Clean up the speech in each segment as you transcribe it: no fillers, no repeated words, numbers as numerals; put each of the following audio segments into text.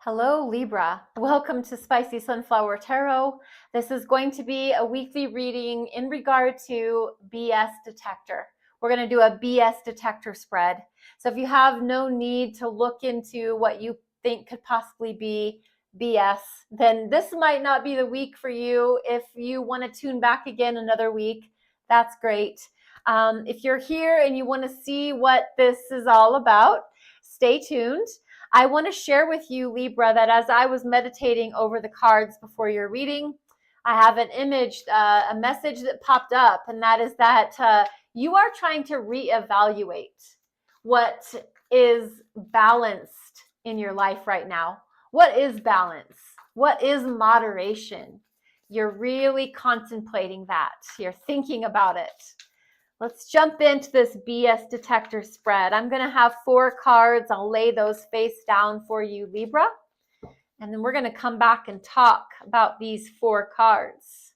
Hello, Libra. Welcome to Spicy Sunflower Tarot. This is going to be a weekly reading in regard to BS detector. We're going to do a BS detector spread. So if you have no need to look into what you think could possibly be BS, then this might not be the week for you. If you want to tune back again another week, that's great. If you're here and you want to see what this is all about, stay tuned. I want to share with you, Libra, that as I was meditating over the cards before your reading, I have an image, a message that popped up, and that is that you are trying to reevaluate what is balanced in your life right now. What is balance? What is moderation? You're really contemplating that. You're thinking about it. Let's jump into this BS detector spread. I'm going to have 4 cards. I'll lay those face down for you, Libra. And then we're going to come back and talk about these 4 cards.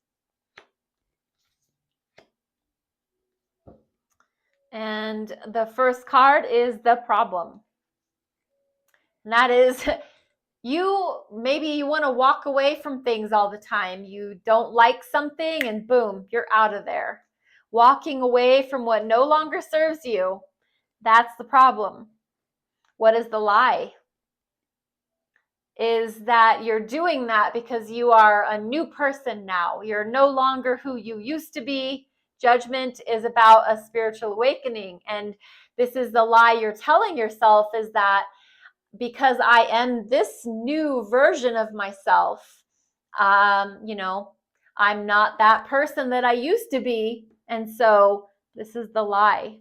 And the first card is the problem. And that is maybe you want to walk away from things all the time. You don't like something and boom, you're out of there. Walking away from what no longer serves you, that's the problem. What is the lie? Is that you're doing that because you are a new person now. You're no longer who you used to be. Judgment is about a spiritual awakening. And this is the lie you're telling yourself, is that because I am this new version of myself, I'm not that person that I used to be. And so this is the lie.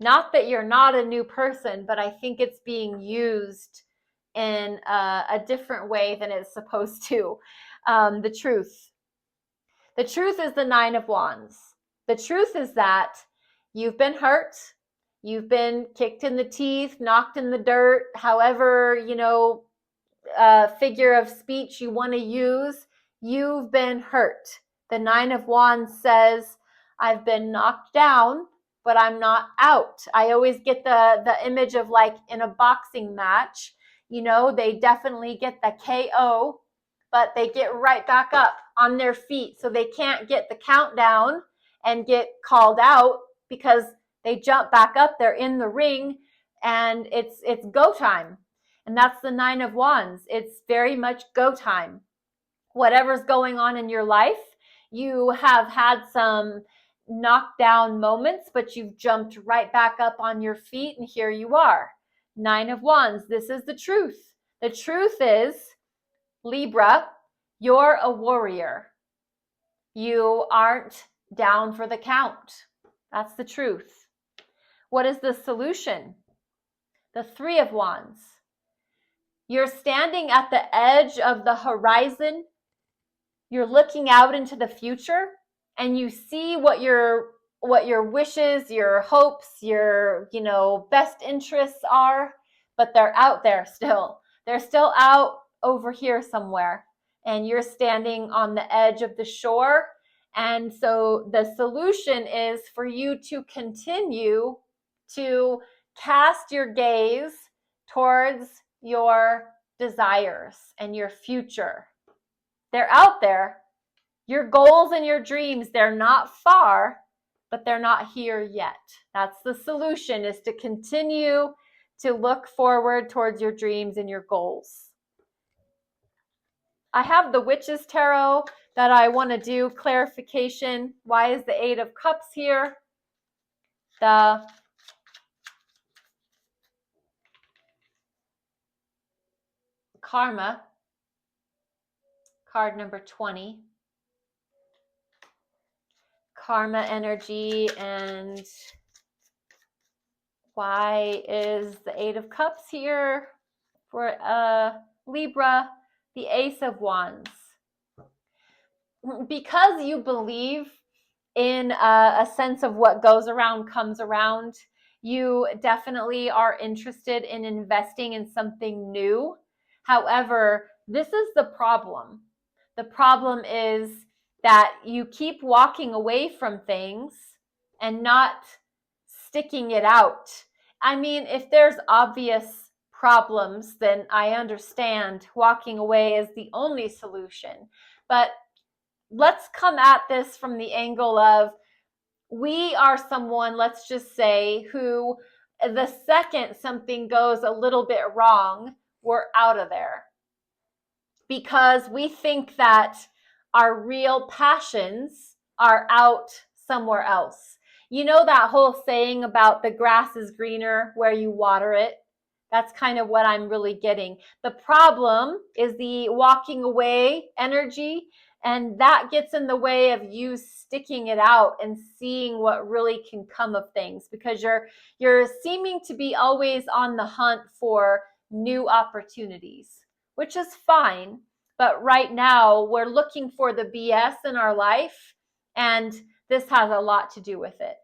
Not that you're not a new person, but I think it's being used in a different way than it's supposed to. The truth. The truth is the 9 of Wands. The truth is that you've been hurt. You've been kicked in the teeth, knocked in the dirt, however, figure of speech you want to use. You've been hurt. The 9 of Wands says, I've been knocked down, but I'm not out. I always get the image of like in a boxing match, they definitely get the KO, but they get right back up on their feet. So they can't get the countdown and get called out because they jump back up. They're in the ring and it's go time. And that's the 9 of Wands. It's very much go time. Whatever's going on in your life, you have had some knockdown moments, but you've jumped right back up on your feet and here you are. 9 of Wands. This is the truth. The truth is, Libra, you're a warrior. You aren't down for the count. That's the truth. What is the solution? The 3 of Wands. You're standing at the edge of the horizon. You're looking out into the future and you see what your wishes, your hopes, your, best interests are, but they're out there still. They're still out over here somewhere and you're standing on the edge of the shore. And so the solution is for you to continue to cast your gaze towards your desires and your future. They're out there. Your goals and your dreams, they're not far, but they're not here yet. That's the solution, is to continue to look forward towards your dreams and your goals. I have the Witch's Tarot that I want to do clarification. Why is the 8 of Cups here? The Karma, card number 20. Karma energy, and why is the 8 of Cups here for Libra? The Ace of Wands. Because you believe in a sense of what goes around comes around, you definitely are interested in investing in something new. However, this is the problem. The problem is that you keep walking away from things and not sticking it out. I mean, if there's obvious problems, then I understand walking away is the only solution. But let's come at this from the angle of, we are someone, let's just say, who the second something goes a little bit wrong, we're out of there. Because we think that our real passions are out somewhere else. You know that whole saying about the grass is greener where you water it? That's kind of what I'm really getting. The problem is the walking away energy, and that gets in the way of you sticking it out and seeing what really can come of things, because you're seeming to be always on the hunt for new opportunities, which is fine. But right now we're looking for the BS in our life, and this has a lot to do with it.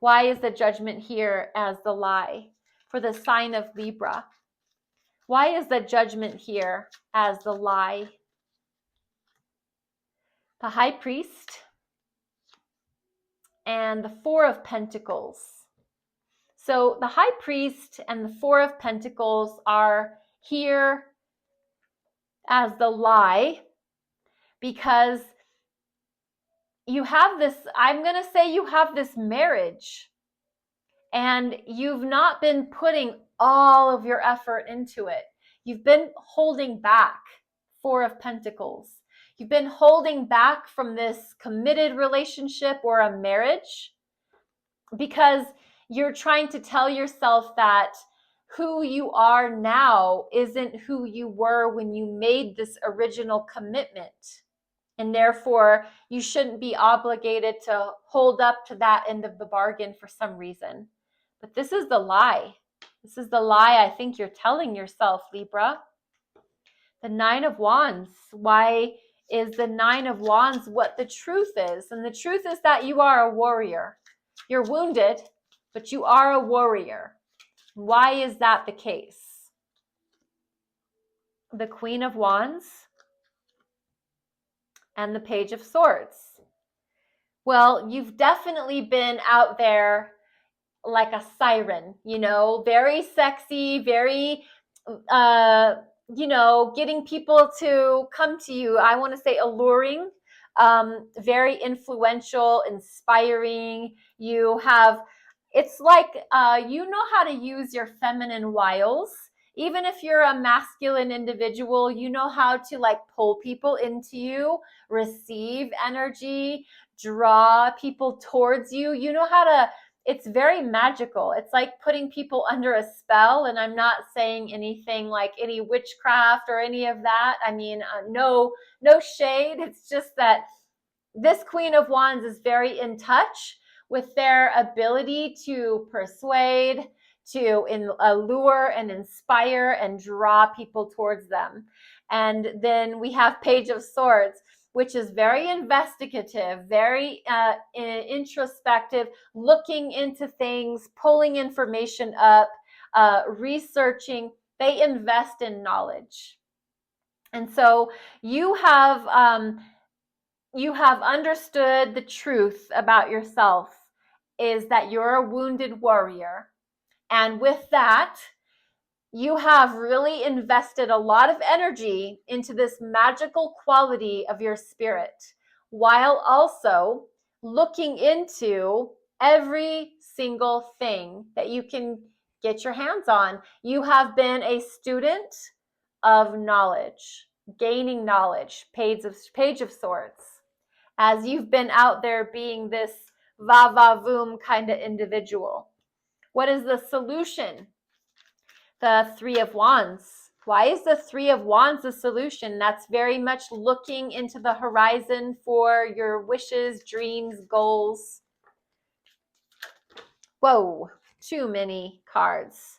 Why is the Judgment here as the lie for the sign of Libra? Why is the Judgment here as the lie? The High Priest and the Four of Pentacles. So the High Priest and the Four of Pentacles are here as the lie because you have this, I'm going to say you have this marriage, and you've not been putting all of your effort into it. You've been holding back. Four of Pentacles. You've been holding back from this committed relationship or a marriage because you're trying to tell yourself that who you are now isn't who you were when you made this original commitment. And therefore, you shouldn't be obligated to hold up to that end of the bargain for some reason. But this is the lie. This is the lie I think you're telling yourself, Libra. The Nine of Wands. Why is the Nine of Wands what the truth is? And the truth is that you are a warrior. You're wounded, but you are a warrior. Why is that the case? The Queen of Wands and the Page of Swords. Well, you've definitely been out there like a siren, very sexy, very, getting people to come to you. I want to say alluring, very influential, inspiring. It's like, you know how to use your feminine wiles. Even if you're a masculine individual, you know how to pull people into you, receive energy, draw people towards you. You know how to, it's very magical. It's like putting people under a spell. And I'm not saying anything like any witchcraft or any of that. I mean, no shade. It's just that this Queen of Wands is very in touch with their ability to persuade, to allure and inspire and draw people towards them. And then we have Page of Swords, which is very investigative, very introspective, looking into things, pulling information up, researching. They invest in knowledge. And so you have understood the truth about yourself, is that you're a wounded warrior. And with that, you have really invested a lot of energy into this magical quality of your spirit, while also looking into every single thing that you can get your hands on. You have been a student of knowledge, gaining knowledge, Page of Swords, as you've been out there being this va-va-voom kind of individual. What is the solution? The Three of Wands. Why is the Three of Wands the solution? That's very much looking into the horizon for your wishes, dreams, goals. Whoa, too many cards.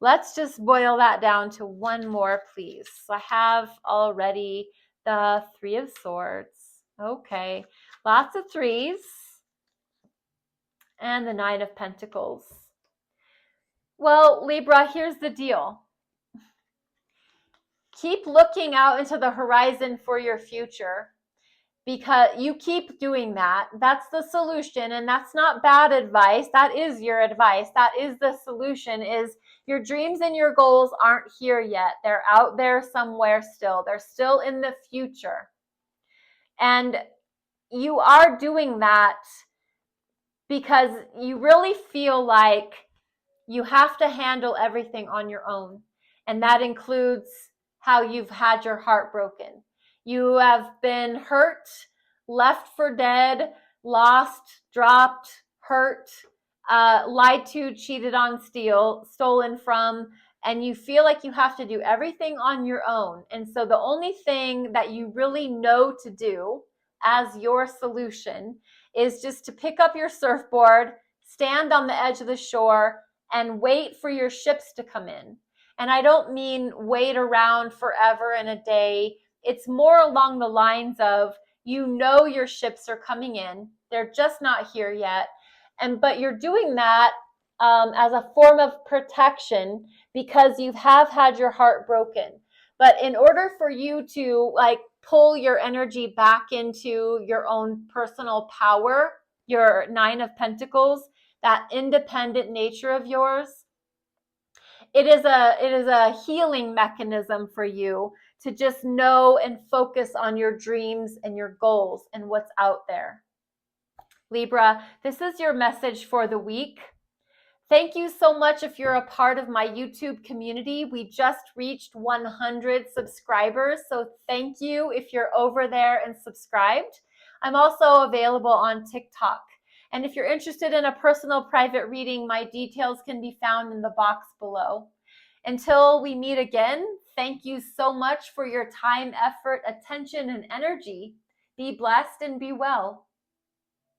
Let's just boil that down to one more, please. I have already the Three of Swords. Okay, lots of threes. And the Nine of Pentacles. Well, Libra, here's the deal. Keep looking out into the horizon for your future, because you keep doing that. That's the solution, and that's not bad advice. That is your advice. That is the solution, is your dreams and your goals aren't here yet. They're out there somewhere still. They're still in the future. And you are doing that because you really feel like you have to handle everything on your own. And that includes how you've had your heart broken. You have been hurt, left for dead, lost, dropped, hurt, lied to, cheated on, stolen from, and you feel like you have to do everything on your own. And so the only thing that you really know to do as your solution is just to pick up your surfboard, stand on the edge of the shore, and wait for your ships to come in. And I don't mean wait around forever and a day. It's more along the lines of, you know, your ships are coming in. They're just not here yet. But you're doing that as a form of protection because you have had your heart broken. But in order for you to pull your energy back into your own personal power, your Nine of Pentacles, that independent nature of yours, it is a healing mechanism for you to just know and focus on your dreams and your goals and what's out there. Libra, this is your message for the week. Thank you so much if you're a part of my YouTube community. We just reached 100 subscribers, so thank you if you're over there and subscribed. I'm also available on TikTok. And if you're interested in a personal private reading, my details can be found in the box below. Until we meet again, thank you so much for your time, effort, attention, and energy. Be blessed and be well.